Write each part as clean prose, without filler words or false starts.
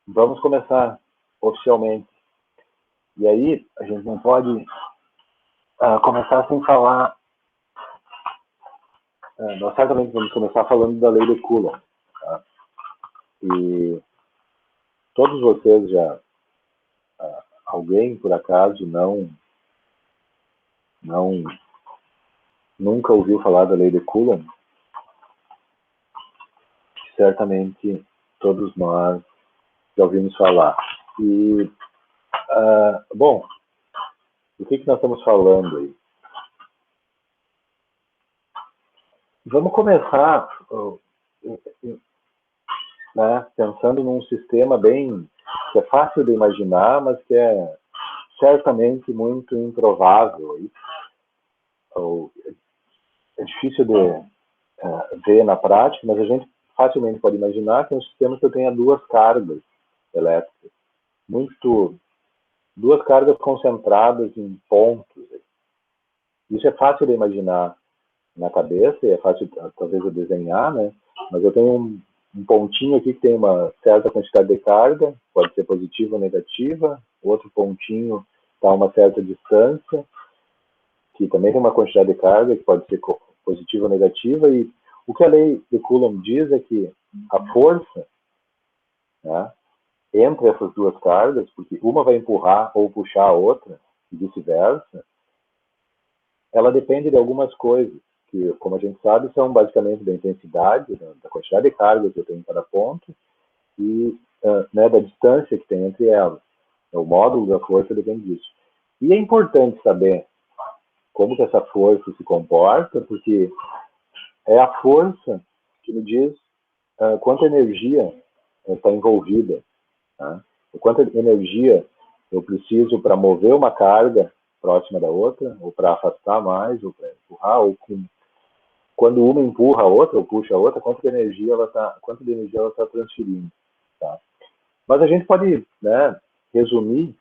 Vamos começar oficialmente. E aí, a gente não pode começar sem falar. Nós certamente vamos começar falando da lei de Coulomb. Tá? E todos vocês já. Alguém, por acaso, nunca ouviu falar da lei de Coulomb? Certamente todos nós já ouvimos falar. E, bom, do que nós estamos falando aí? Vamos começar pensando num sistema que é fácil de imaginar, mas que é certamente muito improvável. É difícil de ver na prática, mas a gente facilmente pode imaginar que é um sistema que tenha duas cargas elétricas, duas cargas concentradas em pontos. Isso é fácil de imaginar na cabeça, é fácil talvez de desenhar, né? Mas eu tenho um pontinho aqui que tem uma certa quantidade de carga, pode ser positiva ou negativa, outro pontinho está a uma certa distância, que também tem uma quantidade de carga, que pode ser positiva ou negativa, e o que a lei de Coulomb diz é que a força, né, entre essas duas cargas, porque uma vai empurrar ou puxar a outra, e vice-versa, ela depende de algumas coisas, que, como a gente sabe, são basicamente da intensidade, da quantidade de carga que eu tenho em cada ponto, e da distância que tem entre elas. O módulo da força depende disso. E é importante saber como que essa força se comporta, porque é a força que me diz quanta energia está envolvida, tá? Quanta energia eu preciso para mover uma carga próxima da outra, ou para afastar mais, ou para empurrar, quando uma empurra a outra ou puxa a outra, quanta de energia ela está transferindo. Tá? Mas a gente pode, né, resumir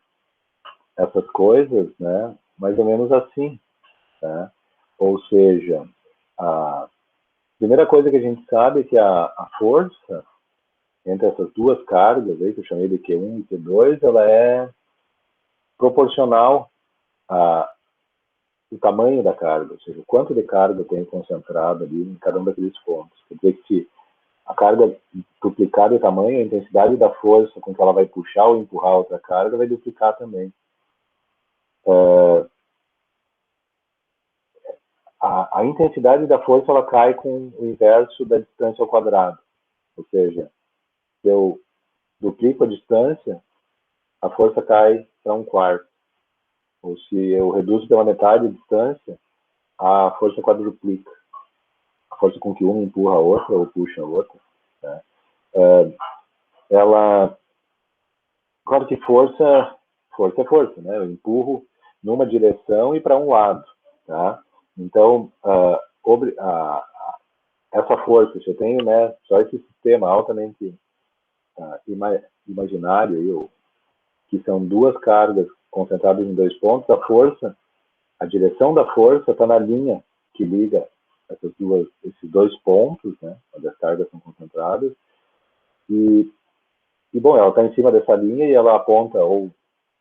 essas coisas, né, mais ou menos assim. Tá? Ou seja, a primeira coisa que a gente sabe é que a força entre essas duas cargas, aí, que eu chamei de Q1 e Q2, ela é proporcional ao tamanho da carga, ou seja, o quanto de carga eu tenho concentrado ali em cada um daqueles pontos. Quer dizer que se a carga duplicar de tamanho, a intensidade da força com que ela vai puxar ou empurrar outra carga vai duplicar também. A intensidade da força ela cai com o inverso da distância ao quadrado. Ou seja, se eu duplico a distância, a força cai para um quarto. Ou se eu reduzo pela metade a distância, a força quadruplica. A força com que uma empurra a outra ou puxa a outra. Né? Ela... Claro que força é força, né? Eu empurro numa direção e para um lado. Tá? Então, essa força, se eu tenho, né, só esse sistema altamente imaginário, aí, que são duas cargas concentradas em dois pontos, a direção da força está na linha que liga esses dois pontos, né, onde as cargas são concentradas, e bom, ela está em cima dessa linha e ela aponta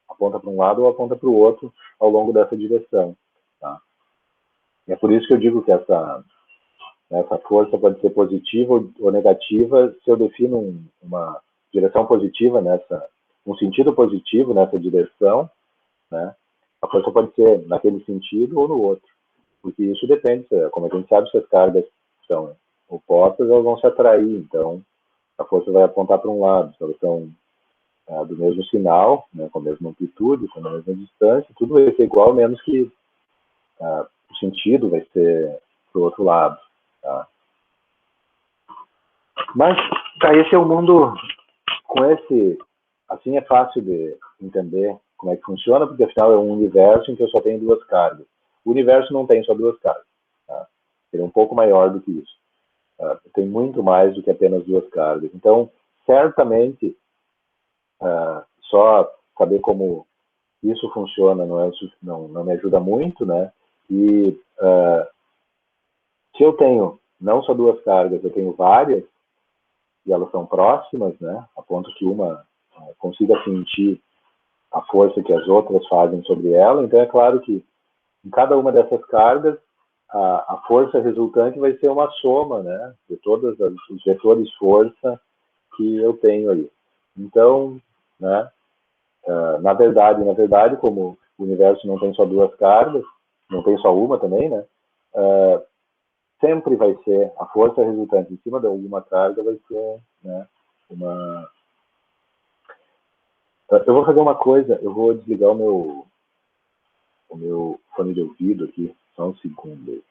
para um lado ou aponta para o outro ao longo dessa direção. Tá? E é por isso que eu digo que essa força pode ser positiva ou negativa se eu defino uma direção positiva um sentido positivo nessa direção, né? A força pode ser naquele sentido ou no outro, porque isso depende, como a gente sabe, se as cargas são opostas, elas vão se atrair, então a força vai apontar para um lado, se elas são do mesmo sinal, né, com a mesma amplitude, com a mesma distância, tudo vai ser igual, menos que o sentido vai ser para o outro lado. Tá? Mas esse é o mundo assim é fácil de entender como é que funciona, porque afinal é um universo em que eu só tenho duas cargas. O universo não tem só duas cargas. Tá? Ele é um pouco maior do que isso. Tem muito mais do que apenas duas cargas. Então, certamente, só saber como isso funciona não me ajuda muito, né? E se eu tenho não só duas cargas, eu tenho várias, e elas são próximas, né? A ponto que uma consiga sentir a força que as outras fazem sobre ela. Então é claro que em cada uma dessas cargas, a força resultante vai ser uma soma, né, de todos os vetores força que eu tenho aí. Então, né, na verdade, como o universo não tem só duas cargas, não tem só uma também, né, sempre vai ser a força resultante em cima de alguma carga, vai ser, né, uma... Eu vou fazer uma coisa, eu vou desligar o meu fone de ouvido aqui, só um segundo.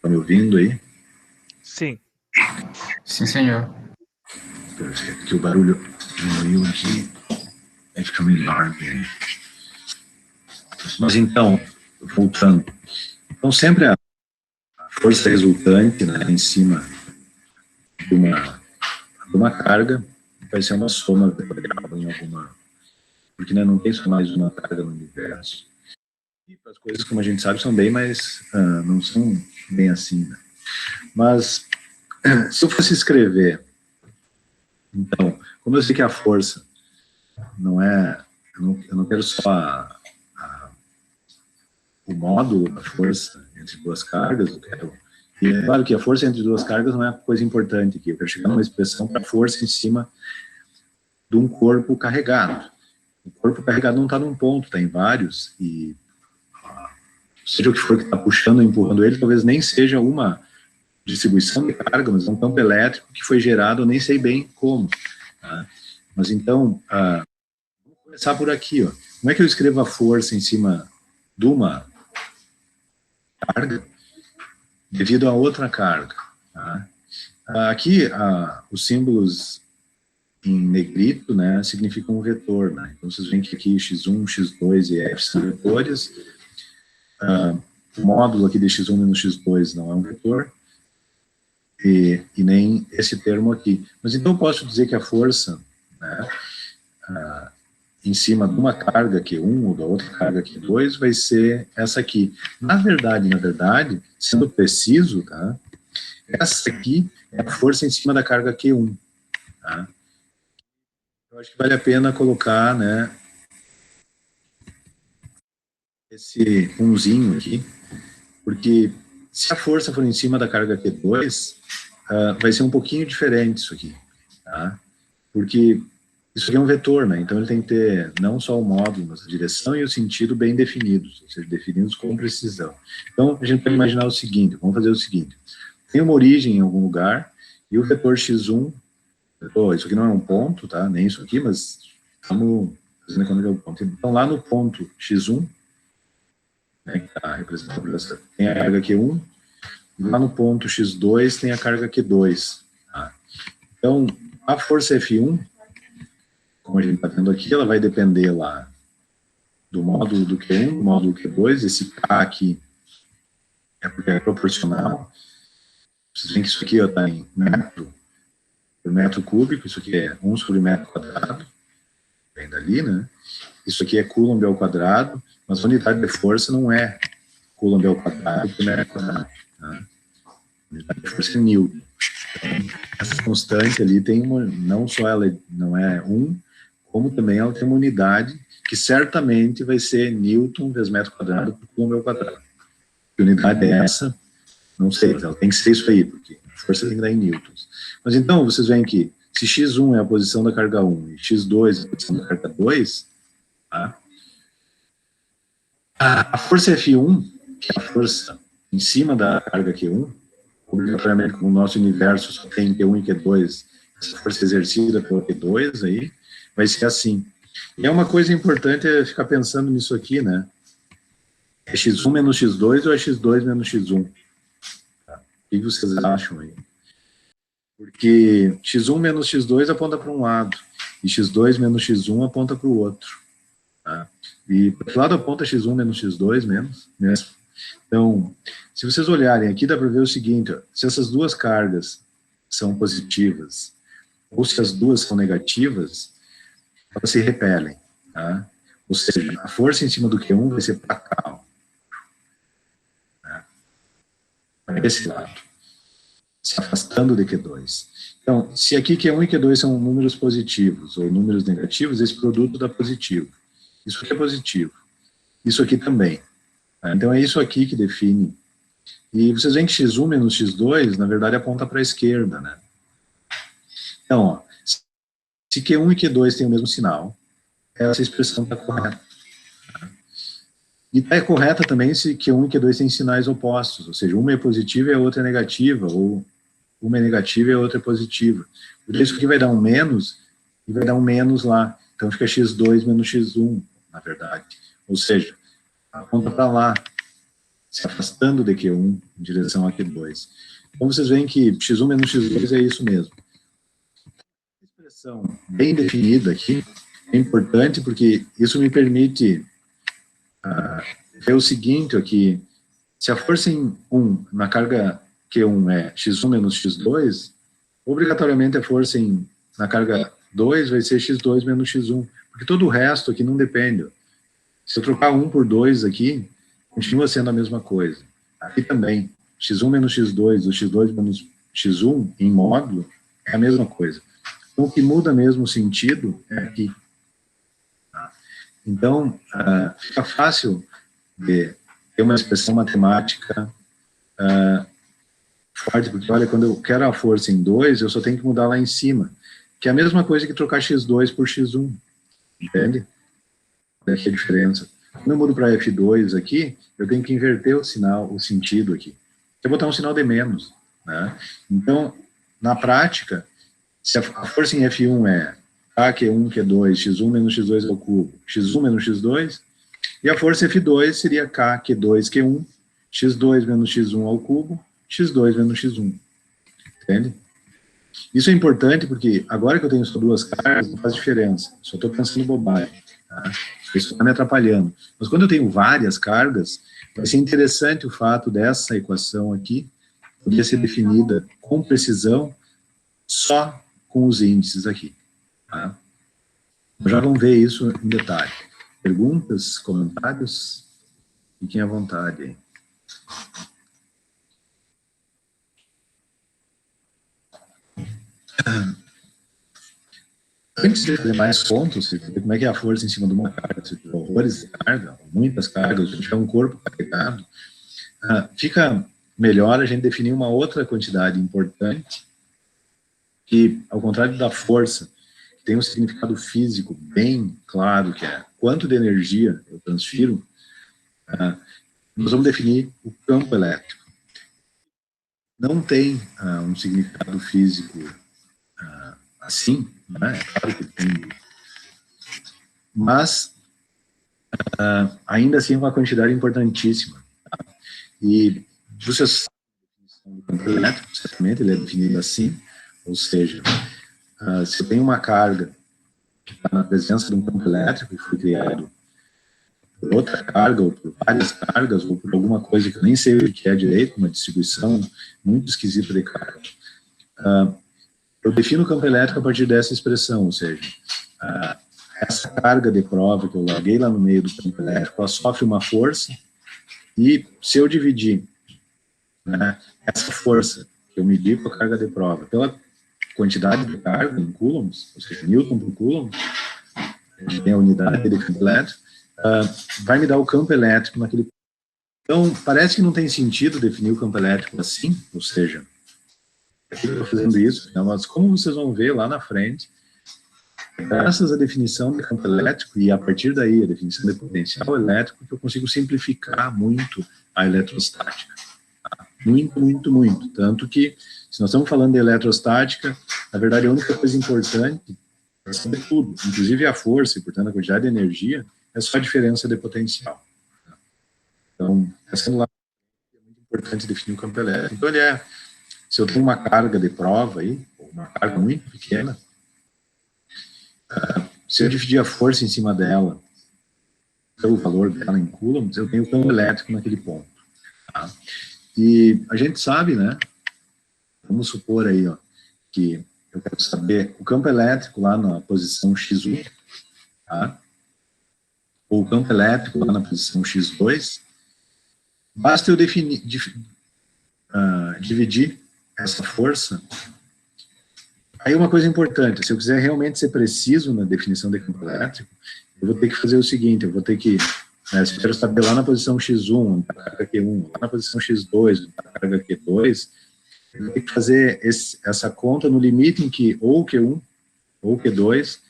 Tá me ouvindo aí? Sim. Sim, senhor. Que o barulho diminuiu aqui, aí fica melhor. Mas então, voltando. Então, sempre a força resultante, né, em cima de uma carga vai ser uma soma vetorial em alguma... Porque, né, não tem só mais uma carga no universo. E as coisas, como a gente sabe, são bem mais... não são bem assim, né? Mas, se eu fosse escrever... Então, como eu sei que a força não é... Eu não quero só o módulo da força entre duas cargas, eu quero... E é claro que a força entre duas cargas não é a coisa importante aqui. Eu quero chegar numa expressão para força em cima de um corpo carregado. O corpo carregado não está num ponto, está em vários, e seja o que for que está puxando ou empurrando ele, talvez nem seja uma distribuição de carga, mas é um campo elétrico que foi gerado, eu nem sei bem como. Tá? Mas então, vamos começar por aqui. Ó. Como é que eu escrevo a força em cima de uma carga devido a outra carga? Tá? Aqui, os símbolos em negrito, né, significam um vetor, né? Então vocês veem que aqui x1, x2 e f são vetores. O módulo aqui de x1 menos x2 não é um vetor, e nem esse termo aqui. Mas então eu posso dizer que a força, né, em cima de uma carga Q1 ou da outra carga Q2 vai ser essa aqui. Na verdade, sendo preciso, tá, essa aqui é a força em cima da carga Q1. Tá? Eu acho que vale a pena colocar, né, esse umzinho aqui, porque se a força for em cima da carga Q2, vai ser um pouquinho diferente isso aqui, tá? Porque isso aqui é um vetor, né? Então ele tem que ter não só o módulo, mas a direção e o sentido bem definidos, ou seja, definidos com precisão. Então a gente pode imaginar o seguinte, vamos fazer o seguinte, tem uma origem em algum lugar, e o vetor x1, isso aqui não é um ponto, tá? Nem isso aqui, mas estamos fazendo a conta que é o ponto. Então lá no ponto x1, né, que está representado por essa, tem a carga Q1, e lá no ponto x2 tem a carga Q2. Tá? Então, a força F1, como a gente está vendo aqui, ela vai depender lá do módulo do Q1, do módulo Q2, esse K aqui é porque é proporcional. Vocês veem que isso aqui está em metro por metro cúbico, isso aqui é 1 sobre metro quadrado, vem dali, né? Isso aqui é coulomb ao quadrado, mas a unidade de força não é coulomb ao quadrado por metro quadrado. Tá? A unidade de força é Newton. Então, essa constante ali tem uma, não só ela não é 1, como também ela tem uma unidade que certamente vai ser Newton vezes metro quadrado por coulomb ao quadrado. Que unidade é essa? Não sei, ela tem que ser isso aí, porque a força tem que dar em newtons. Mas então, vocês veem que se x1 é a posição da carga 1 e x2 é a posição da carga 2, tá? A força F1, que é a força em cima da carga Q1, obrigatoriamente, como o nosso universo só tem Q1 e Q2, essa força exercida pelo Q2 aí, vai ser assim. E é uma coisa importante é ficar pensando nisso aqui, né? É x1 menos x2 ou é x2 menos x1? Tá? O que vocês acham aí? Porque x1 menos x2 aponta para um lado, e x2 menos x1 aponta para o outro. Tá? E para que lado aponta x1 menos x2 mesmo? Então, se vocês olharem aqui, dá para ver o seguinte, ó, se essas duas cargas são positivas, ou se as duas são negativas, elas se repelem. tá? Ou seja, a força em cima do Q1 vai ser para cá, ó, tá? Para esse lado, se afastando de Q2. Então, se aqui Q1 e Q2 são números positivos ou números negativos, esse produto dá positivo. Isso aqui é positivo. Isso aqui também. Tá? Então, é isso aqui que define. E vocês veem que X1 menos X2, na verdade, aponta para a esquerda, né? Então, ó, se Q1 e Q2 têm o mesmo sinal, essa expressão está correta. E está correta também se Q1 e Q2 têm sinais opostos, ou seja, uma é positiva e a outra é negativa, ou uma é negativa e a outra é positiva. Por isso que vai dar um menos, e vai dar um menos lá. Então fica X2 menos X1, na verdade. Ou seja, aponta para lá, se afastando de Q1 em direção a Q2. Então vocês veem que X1 menos X2 é isso mesmo. A expressão bem definida aqui é importante porque isso me permite ver o seguinte aqui: se a força em 1 na carga Q1 é X1 menos X2, obrigatoriamente a força na carga 2 vai ser X2 menos X1, porque todo o resto aqui não depende. Se eu trocar 1 por 2 aqui, continua sendo a mesma coisa. Aqui também, X1 menos X2 ou X2 menos X1 em módulo é a mesma coisa. Então, o que muda mesmo o sentido é aqui. Então, fica fácil de ter uma expressão matemática forte, porque, olha, quando eu quero a força em 2, eu só tenho que mudar lá em cima, que é a mesma coisa que trocar X2 por X1, entende? Olha aqui a diferença. Quando eu mudo para F2 aqui, eu tenho que inverter o sinal, o sentido aqui. Eu vou botar um sinal de menos, né? Então, na prática, se a força em F1 é K1, Q2, X1 menos X2 ao cubo, X1 menos X2, e a força F2 seria K, Q2, Q1, X2 menos X1 ao cubo, X2 menos X1. Entende? Isso é importante porque agora que eu tenho só duas cargas, não faz diferença. Só estou pensando bobagem. Tá? Isso está me atrapalhando. Mas quando eu tenho várias cargas, vai ser interessante o fato dessa equação aqui poder ser definida com precisão só com os índices aqui. Tá? Já vamos ver isso em detalhe. Perguntas, comentários? Fiquem à vontade aí. Antes de fazer mais pontos, como é que é a força em cima de uma carga, se tiver horrores de carga, muitas cargas, se tiver um corpo carregado, fica melhor a gente definir uma outra quantidade importante, que, ao contrário da força, tem um significado físico bem claro, que é quanto de energia eu transfiro, nós vamos definir o campo elétrico. Não tem um significado físico assim, né? É claro que tem, mas ainda assim é uma quantidade importantíssima. Tá? E vocês sabem, o campo elétrico, certamente, ele é definido assim, ou seja, se eu tenho uma carga que está na presença de um campo elétrico que foi criado por outra carga, ou por várias cargas, ou por alguma coisa que eu nem sei o que é direito, uma distribuição muito esquisita de carga, eu defino o campo elétrico a partir dessa expressão, ou seja, essa carga de prova que eu larguei lá no meio do campo elétrico, ela sofre uma força, e se eu dividir, né, essa força que eu medi com a carga de prova pela quantidade de carga em coulombs, ou seja, Newton por coulomb, que tem a unidade de campo elétrico, vai me dar o campo elétrico naquele. Então, parece que não tem sentido definir o campo elétrico assim, ou seja, eu estou fazendo isso, mas como vocês vão ver lá na frente, graças à definição de campo elétrico e a partir daí a definição de potencial elétrico, que eu consigo simplificar muito a eletrostática. Tá? Muito, muito, muito. Tanto que, se nós estamos falando de eletrostática, na verdade a única coisa importante é saber tudo, inclusive a força e, portanto, a quantidade de energia, é só a diferença de potencial. Então, sendo lá, é muito importante definir o campo elétrico. Então, se eu tenho uma carga de prova aí, ou uma carga muito pequena, se eu dividir a força em cima dela, pelo valor dela em coulombs, eu tenho o campo elétrico naquele ponto. Tá? E a gente sabe, né, vamos supor aí, ó, que eu quero saber o campo elétrico lá na posição X1, tá? o campo elétrico lá na posição x2, basta eu dividir essa força. Aí uma coisa importante, se eu quiser realmente ser preciso na definição de campo elétrico, eu vou ter que fazer o seguinte, eu vou ter que, se eu quero saber lá na posição x1, da carga Q1, lá na posição x2, da carga Q2, eu vou ter que fazer essa conta no limite em que ou Q1 ou Q2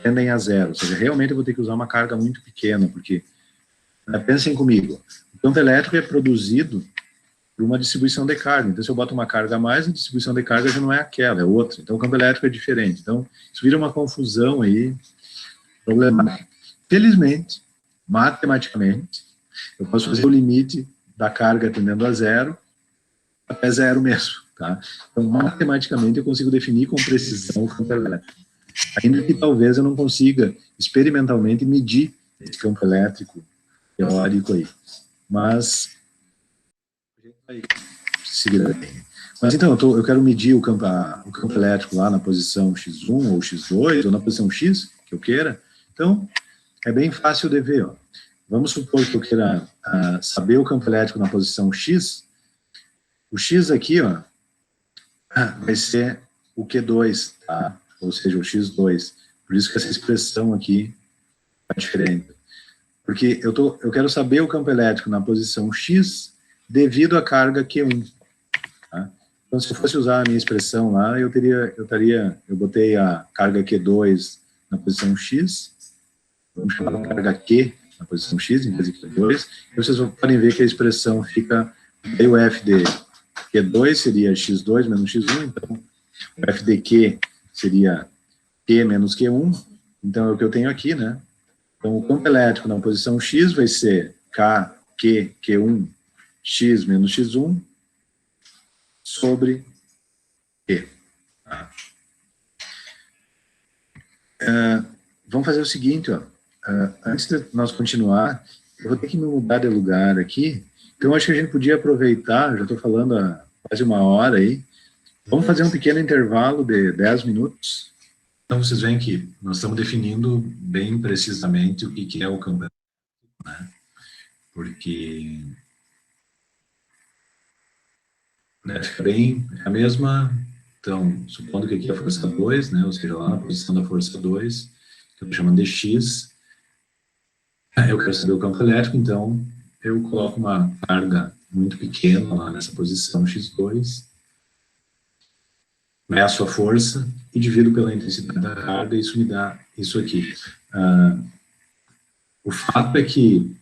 tendem a zero, ou seja, realmente eu vou ter que usar uma carga muito pequena, porque, pensem comigo, o campo elétrico é produzido por uma distribuição de carga, então se eu boto uma carga a mais, a distribuição de carga já não é aquela, é outra, então o campo elétrico é diferente, então isso vira uma confusão aí, problemática. Felizmente, matematicamente, eu posso fazer o limite da carga tendendo a zero, até zero mesmo, tá? Então, matematicamente, eu consigo definir com precisão o campo elétrico. Ainda que talvez eu não consiga experimentalmente medir esse campo elétrico teórico aí. Mas a gente vai seguir bem. Mas então, eu quero medir o campo elétrico lá na posição x1 ou x2, ou na posição x, que eu queira. Então, é bem fácil de ver. Ó. Vamos supor que eu queira saber o campo elétrico na posição x. O x aqui, ó, vai ser o Q2, tá? Ou seja, o x2. Por isso que essa expressão aqui é diferente. Porque eu quero saber o campo elétrico na posição x devido à carga Q1. Tá? Então, se eu fosse usar a minha expressão lá, eu botei a carga Q2 na posição x, vamos chamar de carga Q na posição x, em vez de Q2, e vocês podem ver que a expressão fica, aí o F de Q2 seria x2 menos x1, então o F de Q seria Q menos Q1, então é o que eu tenho aqui, né? Então o campo elétrico na posição x vai ser K, Q, Q1, x menos x1, sobre Q. Tá? Vamos fazer o seguinte, ó. Antes de nós continuar, eu vou ter que me mudar de lugar aqui, então acho que a gente podia aproveitar, já estou falando há quase uma hora aí, vamos fazer um pequeno intervalo de 10 minutos. Então vocês veem que nós estamos definindo bem precisamente o que é o campo elétrico, né? Porque fica bem a mesma, então, supondo que aqui é a força 2, né, ou seja, lá na posição da força 2, que eu estou chamando de x, eu quero saber o campo elétrico, então eu coloco uma carga muito pequena lá nessa posição x2, meço a força e divido pela intensidade da carga, e isso me dá isso aqui. O fato é que,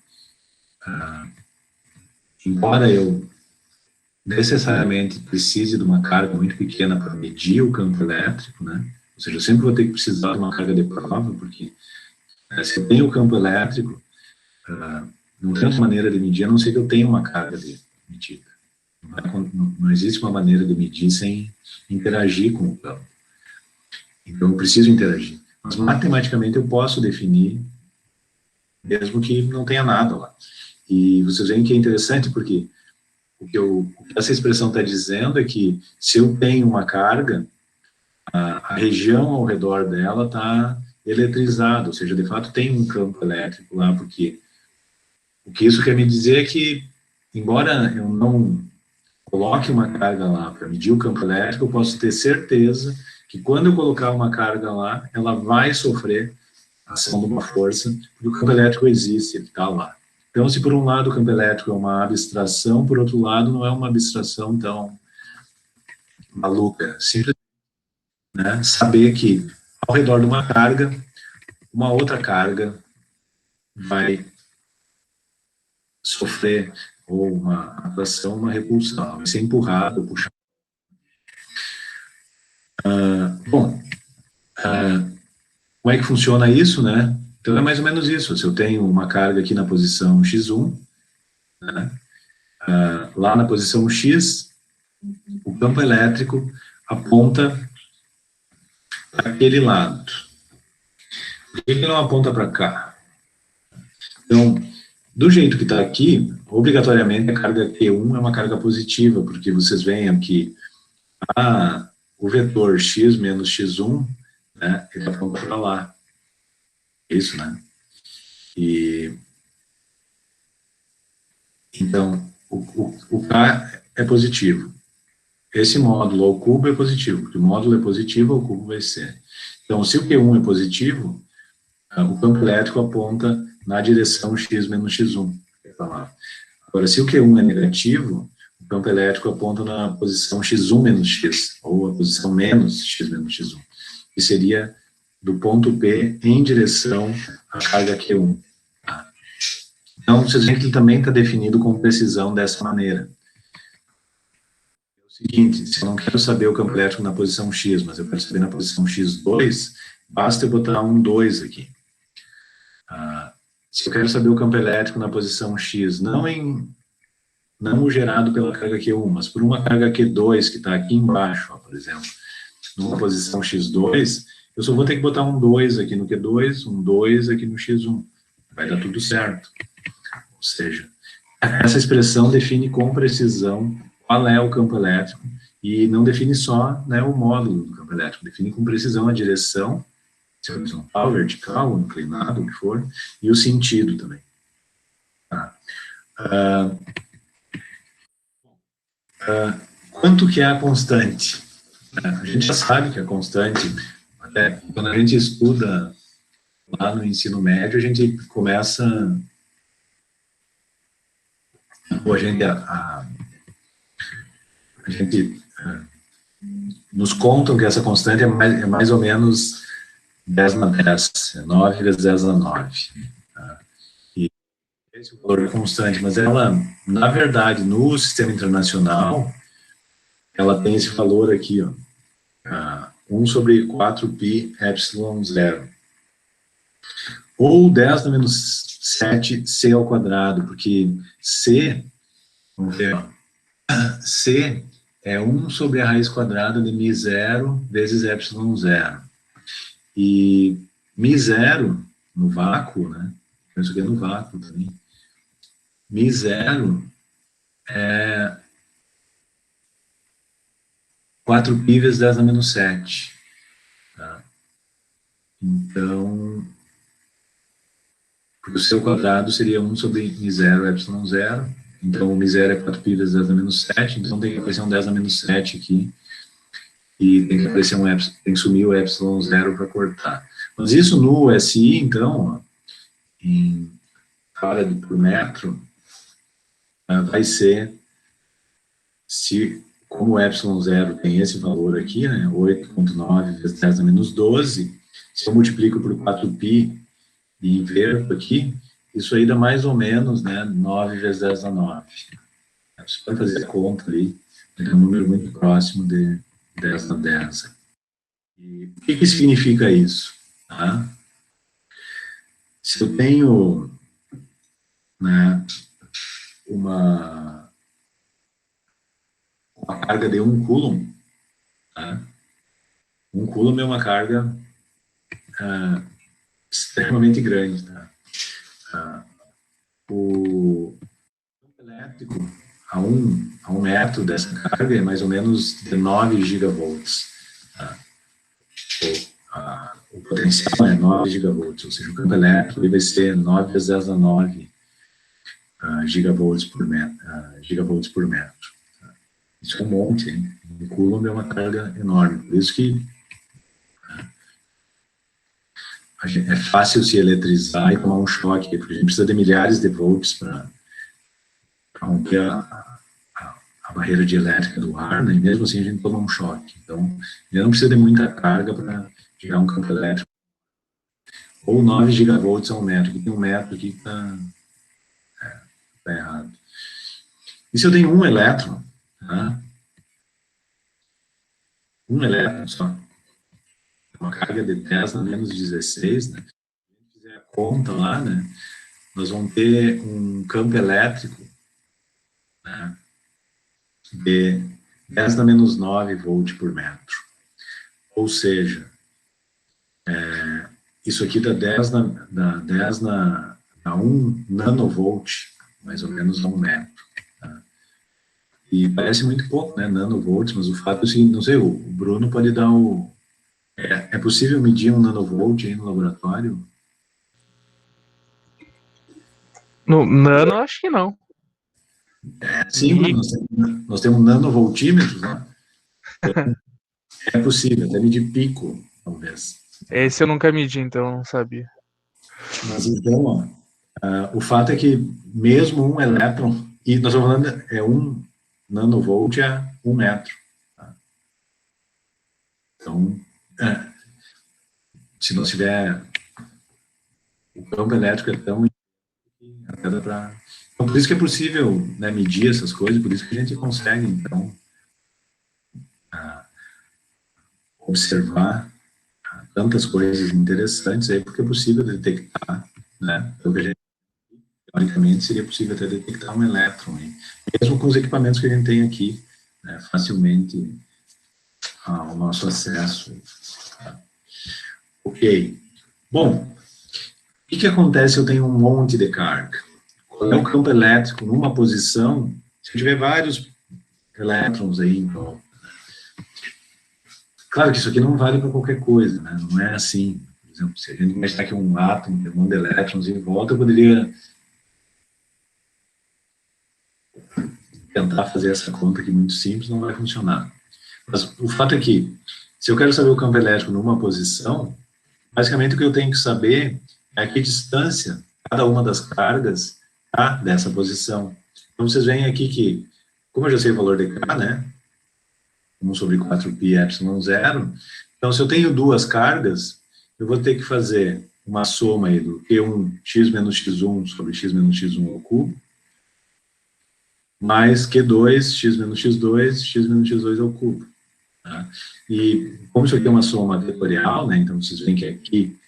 embora eu necessariamente precise de uma carga muito pequena para medir o campo elétrico, né? Ou seja, eu sempre vou ter que precisar de uma carga de prova, porque se eu tenho o campo elétrico, não tem outra maneira de medir, a não ser que eu tenha uma carga de medida. Não existe uma maneira de medir sem interagir com o campo. Então, eu preciso interagir. Mas, matematicamente, eu posso definir, mesmo que não tenha nada lá. E vocês veem que é interessante, porque o que essa expressão está dizendo é que, se eu tenho uma carga, a região ao redor dela está eletrizada, ou seja, de fato tem um campo elétrico lá, porque o que isso quer me dizer é que, embora eu não coloque uma carga lá para medir o campo elétrico, eu posso ter certeza que quando eu colocar uma carga lá, ela vai sofrer a ação de uma força, porque o campo elétrico existe, ele está lá. Então, se por um lado o campo elétrico é uma abstração, por outro lado não é uma abstração tão maluca. Simplesmente, né, saber que ao redor de uma carga, uma outra carga vai sofrer ou uma atração, uma repulsão, vai ser empurrado ou puxado. Como é que funciona isso, né? Então é mais ou menos isso. Se eu tenho uma carga aqui na posição x1, né, lá na posição x, o campo elétrico aponta para aquele lado. Por que ele não aponta para cá? Então, do jeito que está aqui, obrigatoriamente a carga Q1 é uma carga positiva, porque vocês veem aqui o vetor x menos x1, né, ele aponta para lá. Isso, né? E, então, o K é positivo. Esse módulo ao cubo é positivo, porque o módulo é positivo, o cubo vai ser. Então, se o Q1 é positivo, o campo elétrico aponta na direção x menos x1. Agora, se o Q1 é negativo, o campo elétrico aponta na posição x1 menos x, ou a posição menos x menos x1, que seria do ponto P em direção à carga Q1. Tá? Então, vocês veem que ele também está definido com precisão dessa maneira. É o seguinte, se eu não quero saber o campo elétrico na posição x, mas eu quero saber na posição x2, basta eu botar um 2 aqui. Se eu quero saber o campo elétrico na posição x, não gerado pela carga Q1, mas por uma carga Q2 que está aqui embaixo, ó, por exemplo, numa posição x2, eu só vou ter que botar um 2 aqui no Q2, um 2 aqui no x1. Vai dar tudo certo. Ou seja, essa expressão define com precisão qual é o campo elétrico e não define só, né, o módulo do campo elétrico, define com precisão a direção, se é horizontal, vertical, inclinado, o que for, e o sentido também. Tá. Quanto que é a constante? A gente já sabe que a constante, até quando a gente estuda lá no ensino médio, a gente começa, a gente nos contam que essa constante é mais ou menos 10 na 10, 9 vezes 10 na 9. Tá? E esse é o valor constante, mas ela, na verdade, no sistema internacional, ela tem esse valor aqui, ó, 1 sobre 4π epsilon 0. Ou 10 na menos 7 c ao quadrado, porque c, vamos ver, ó, c é 1 sobre a raiz quadrada de μ0 vezes epsilon 0. E μ0 no vácuo, né? Isso aqui é no vácuo também. μ0 é 4π vezes 10 na menos 7. Tá? Então, o seu quadrado seria 1 sobre μ0 epsilon 0. Então, o μ0 é 4π vezes 10 na menos 7. Então, tem que aparecer um 10 na menos 7 aqui. E tem que aparecer um epsilon, tem que sumir o epsilon 0 para cortar. Mas isso no SI, então, ó, em área por metro, vai ser, como o epsilon 0 tem esse valor aqui, né, 8,9 vezes 10 na menos 12, se eu multiplico por 4π e inverto aqui, isso aí dá mais ou menos, né, 9 vezes 10 na 9. Você pode fazer a conta ali, é um número muito próximo de 10 na 10. E o que significa isso? Tá? Se eu tenho, né, uma carga de 1 coulomb, tá? 1 coulomb é uma carga extremamente grande. Tá? O campo elétrico a um metro dessa carga é mais ou menos de 9 gigavolts. Tá? O potencial é 9 gigavolts, ou seja, o campo elétrico ele vai ser 9 vezes 10 a 9 gigavolts por metro. Tá? Isso é um monte, hein? O coulomb é uma carga enorme, por isso que é fácil se eletrizar e tomar um choque, porque a gente precisa de milhares de volts para romper a barreira dielétrica do ar, né? E mesmo assim a gente toma um choque. Então, já não precisa de muita carga para gerar um campo elétrico. Ou 9 gigavolts a 1 metro. Aqui tem 1 metro aqui que está errado. E se eu tenho um elétron, tá? Um elétron só, uma carga de 10 na menos 16, né? Se a gente fizer a conta lá, né? Nós vamos ter um campo elétrico, né, de 10 na menos 9 volt por metro. Ou seja, isso aqui dá 10 na 1 nanovolt, mais ou menos a 1 metro. Tá? E parece muito pouco, né, nanovolts, mas o fato é o seguinte, não sei, o Bruno pode dar o... É possível medir 1 nanovolt aí no laboratório? No nano, acho que não. Sim, nós temos nanovoltímetros, né? É possível, até medir pico, talvez. Esse eu nunca medi, então eu não sabia. Mas então, ó, o fato é que mesmo um elétron, e nós estamos falando, 1 nanovolt é 1 metro. Tá? Então, se não tiver, o campo elétrico é tão... Então, por isso que é possível, né, medir essas coisas, por isso que a gente consegue, então, observar tantas coisas interessantes aí, porque é possível detectar, né, pelo que a gente, teoricamente, seria possível até detectar um elétron, hein? Mesmo com os equipamentos que a gente tem aqui, né, facilmente ao nosso acesso. Tá? Ok. Bom, o que acontece se eu tenho um monte de carga? Qual é o campo elétrico numa posição, se eu tiver vários elétrons aí em volta? Claro que isso aqui não vale para qualquer coisa, né? Não é assim. Por exemplo, se a gente imaginar que um átomo tem um monte de elétrons em volta, eu poderia tentar fazer essa conta aqui muito simples, não vai funcionar. Mas o fato é que, se eu quero saber o campo elétrico numa posição, basicamente o que eu tenho que saber é a que distância cada uma das cargas está dessa posição. Então vocês veem aqui que, como eu já sei o valor de K, né? 1 sobre 4π epsilon 0, então se eu tenho duas cargas, eu vou ter que fazer uma soma aí do Q1 x menos x1 sobre x menos x1 ao cubo, mais Q2 x menos x2 ao cubo. Tá? E como isso aqui é uma soma vetorial, né, então vocês veem que aqui,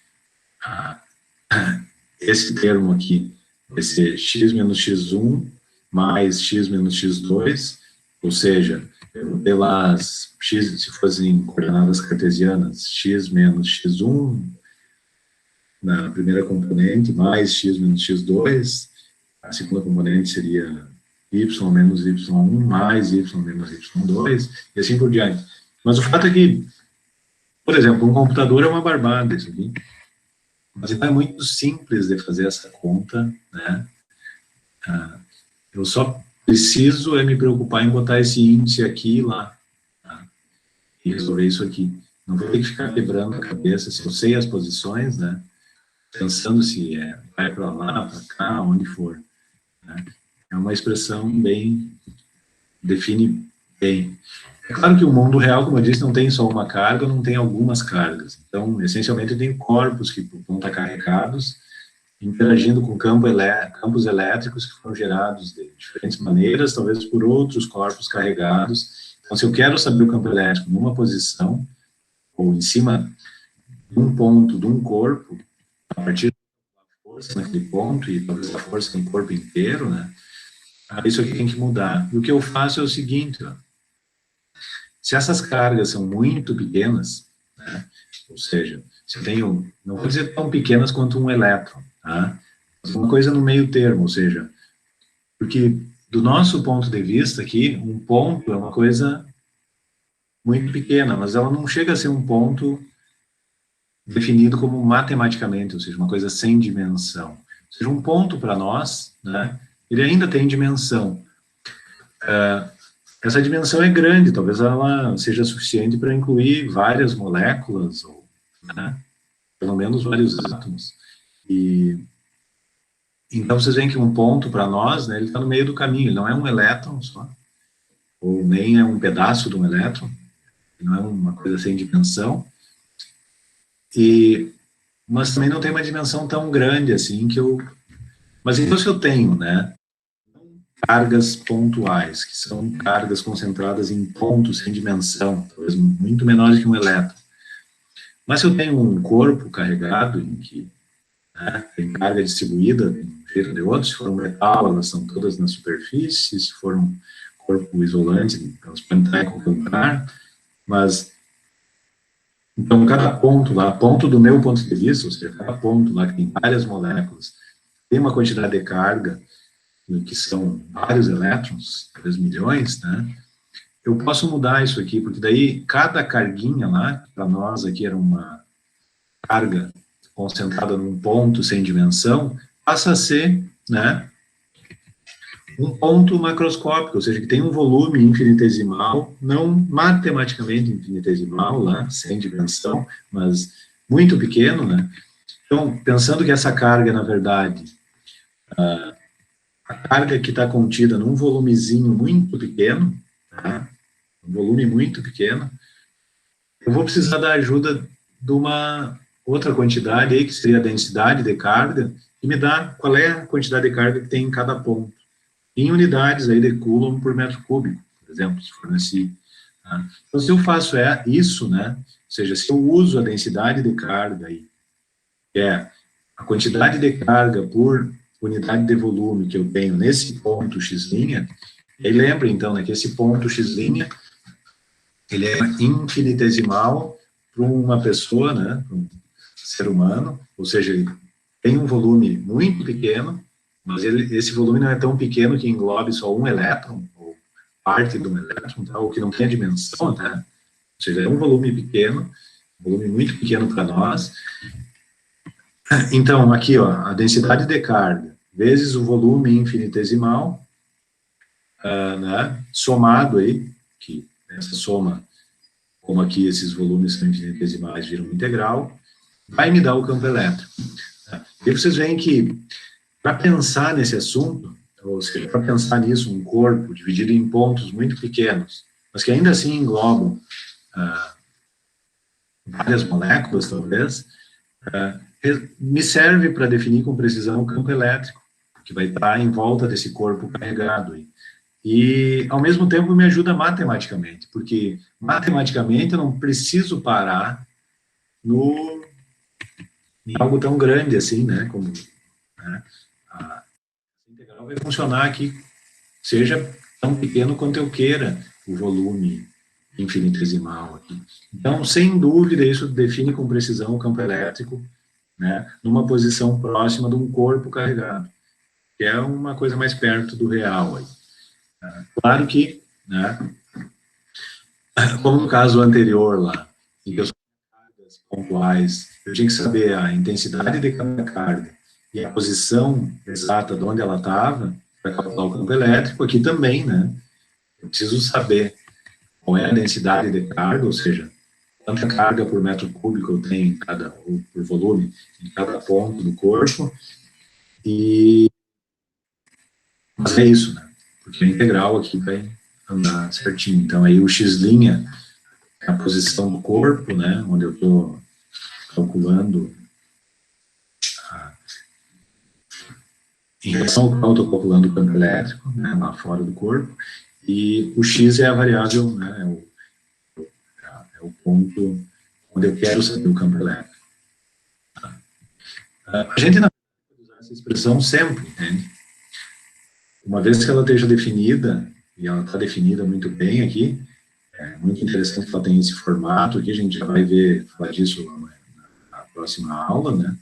esse termo aqui vai ser x menos x1 mais x menos x2, ou seja, eu vou ter lá x, se fossem coordenadas cartesianas, x menos x1 na primeira componente, mais x menos x2, a segunda componente seria y menos y1 mais y menos y2, e assim por diante. Mas o fato é que, por exemplo, um computador é uma barbada isso aqui, mas então é muito simples de fazer essa conta, né? Eu só preciso me preocupar em botar esse índice aqui e lá, tá? E resolver isso aqui. Não vou ter que ficar quebrando a cabeça, se eu sei as posições, né? Pensando se vai para lá, para cá, onde for. Né? É uma expressão bem, define bem. É claro que o mundo real, como eu disse, não tem só uma carga, não tem algumas cargas. Então, essencialmente, tem corpos que vão estar carregados, interagindo com campos elétricos que foram gerados de diferentes maneiras, talvez por outros corpos carregados. Então, se eu quero saber o campo elétrico numa posição, ou em cima de um ponto de um corpo, a partir da força naquele ponto, e talvez a força no corpo inteiro, né? Isso aqui tem que mudar. E o que eu faço é o seguinte, ó, se essas cargas são muito pequenas, né, ou seja, se eu tenho, não vou dizer tão pequenas quanto um elétron, tá? Mas uma coisa no meio termo, ou seja, porque do nosso ponto de vista aqui, um ponto é uma coisa muito pequena, mas ela não chega a ser um ponto definido como matematicamente, ou seja, uma coisa sem dimensão. Ou seja, um ponto para nós, né, ele ainda tem dimensão. Essa dimensão é grande, talvez ela seja suficiente para incluir várias moléculas, ou, né, pelo menos vários átomos. E então vocês veem que um ponto para nós, né, ele está no meio do caminho, ele não é um elétron só, ou nem é um pedaço de um elétron, não é uma coisa sem dimensão, mas também não tem uma dimensão tão grande assim que eu... Mas então se eu tenho, né, cargas pontuais, que são cargas concentradas em pontos sem dimensão, talvez muito menores que um elétron. Mas se eu tenho um corpo carregado, em que, né, tem carga distribuída de um jeito ou de outro, se for um metal, elas são todas na superfície, se for um corpo isolante, elas podem estar em qualquer lugar, mas, então, cada ponto lá, ponto do meu ponto de vista, ou seja, cada ponto lá que tem várias moléculas, tem uma quantidade de carga, que são vários elétrons, 3 milhões, né? Eu posso mudar isso aqui, porque daí cada carguinha lá, para nós aqui era uma carga concentrada num ponto sem dimensão, passa a ser né, um ponto macroscópico, ou seja, que tem um volume infinitesimal, não matematicamente infinitesimal, lá, sem dimensão, mas muito pequeno, né? Então, pensando que essa carga, na verdade, a carga que está contida num volumezinho muito pequeno, tá? Um volume muito pequeno, eu vou precisar da ajuda de uma outra quantidade aí, que seria a densidade de carga, que me dá qual é a quantidade de carga que tem em cada ponto, em unidades aí de Coulomb por metro cúbico, por exemplo, se for assim. Tá? Então, se eu faço isso, né, ou seja, se eu uso a densidade de carga aí, que é a quantidade de carga por unidade de volume que eu tenho nesse ponto x', e aí lembra, então, né, que esse ponto x', ele é infinitesimal para uma pessoa, né, para um ser humano, ou seja, ele tem um volume muito pequeno, mas esse volume não é tão pequeno que englobe só um elétron, ou parte de um elétron, tá, ou que não tem a dimensão, tá? Ou seja, é um volume pequeno, um volume muito pequeno para nós. Então, aqui, ó, a densidade de carga vezes o volume infinitesimal, né, somado aí, que essa soma, como aqui esses volumes são infinitesimais, viram integral, vai me dar o campo elétrico. Tá? E vocês veem que, para pensar nesse assunto, ou seja, para pensar nisso, um corpo dividido em pontos muito pequenos, mas que ainda assim englobam várias moléculas, talvez, me serve para definir com precisão o campo elétrico, que vai estar em volta desse corpo carregado aí. E, ao mesmo tempo, me ajuda matematicamente, porque, matematicamente, eu não preciso parar em algo tão grande assim, né, como, né, a integral vai funcionar aqui, seja tão pequeno quanto eu queira o volume infinitesimal aqui. Então, sem dúvida, isso define com precisão o campo elétrico, né, numa posição próxima de um corpo carregado, que é uma coisa mais perto do real aí. Claro que, né, como no caso anterior lá, em que eu cargas pontuais, eu tinha que saber a intensidade de cada carga e a posição exata de onde ela estava para calcular o campo elétrico, aqui também, né, eu preciso saber qual é a densidade de carga, ou seja, quanta carga por metro cúbico eu tenho em cada, ou por volume, em cada ponto do corpo, mas é isso, né, porque a integral aqui vai andar certinho. Então, aí o x' é a posição do corpo, né, onde eu estou calculando, em relação ao qual eu estou calculando o campo elétrico, né, lá fora do corpo, e o x é a variável, né, é o ponto onde eu quero saber o campo elétrico. A gente não pode usar essa expressão sempre, entende? Uma vez que ela esteja definida, e ela está definida muito bem aqui, é muito interessante que ela tenha esse formato aqui, a gente já vai ver, falar disso na próxima aula, né?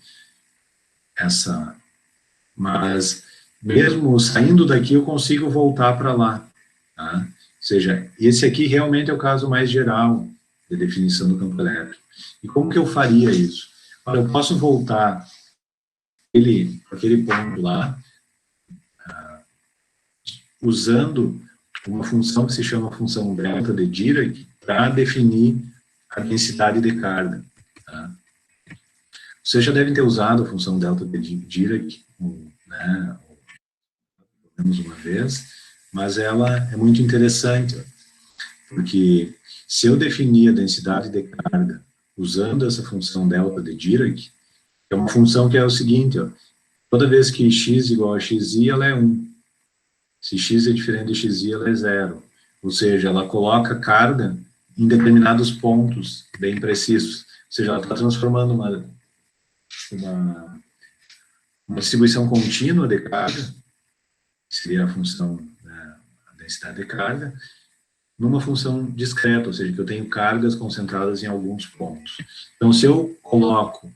Mas mesmo saindo daqui eu consigo voltar para lá, tá? Ou seja, esse aqui realmente é o caso mais geral de definição do campo elétrico. E como que eu faria isso? Olha, eu posso voltar aquele ponto lá, usando uma função que se chama função delta de Dirac para definir a densidade de carga. Tá? Vocês já devem ter usado a função delta de Dirac, né, pelo menos uma vez, mas ela é muito interessante, porque se eu definir a densidade de carga usando essa função delta de Dirac, é uma função que é o seguinte, ó, toda vez que x igual a xi, ela é 1. Se x é diferente de xi, ela é 0. Ou seja, ela coloca carga em determinados pontos bem precisos. Ou seja, ela está transformando uma distribuição contínua de carga, que seria a função, né, a densidade de carga, numa função discreta, ou seja, que eu tenho cargas concentradas em alguns pontos. Então, se eu coloco,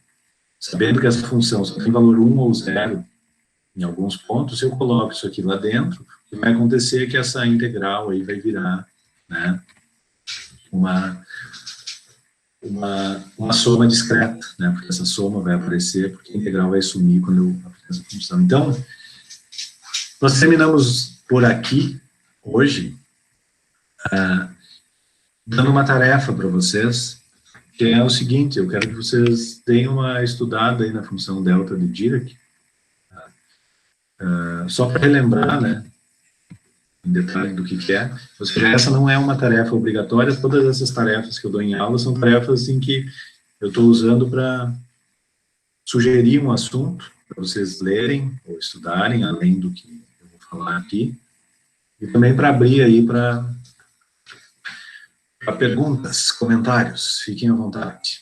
sabendo que essa função só tem valor 1 ou 0 em alguns pontos, se eu coloco isso aqui lá dentro, o que vai acontecer é que essa integral aí vai virar, né, uma soma discreta, né, porque essa soma vai aparecer, porque a integral vai sumir quando eu aplicar essa função. Então, Nós terminamos por aqui, hoje, dando uma tarefa para vocês, que é o seguinte: eu quero que vocês deem uma estudada aí na função delta de Dirac, só para relembrar, né, em detalhe do que é. Ou seja, essa não é uma tarefa obrigatória, todas essas tarefas que eu dou em aula são tarefas em que eu estou usando para sugerir um assunto, para vocês lerem ou estudarem, além do que eu vou falar aqui, e também para abrir aí para perguntas, comentários, fiquem à vontade.